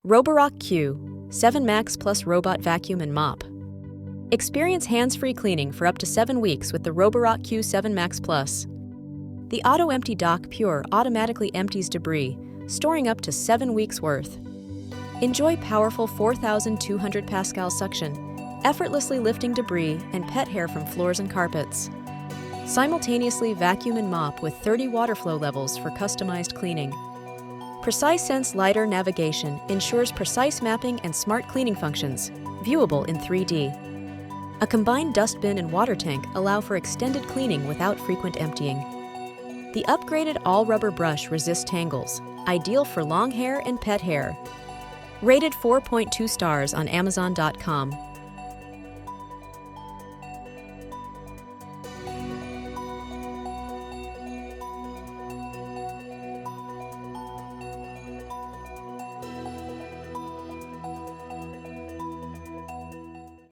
Roborock Q 7 Max Plus Robot Vacuum and Mop. Experience hands-free cleaning for up to 7 weeks with the Roborock Q7 Max Plus. The Auto-Empty Dock Pure automatically empties debris, storing up to 7 weeks' worth. Enjoy powerful 4,200 Pascal suction, effortlessly lifting debris and pet hair from floors and carpets. Simultaneously vacuum and mop with 30 water flow levels for customized cleaning. Precise Sense LiDAR navigation ensures precise mapping and smart cleaning functions, viewable in 3D. A combined dustbin and water tank allow for extended cleaning without frequent emptying. The upgraded all-rubber brush resists tangles, ideal for long hair and pet hair. Rated 4.2 stars on Amazon.com.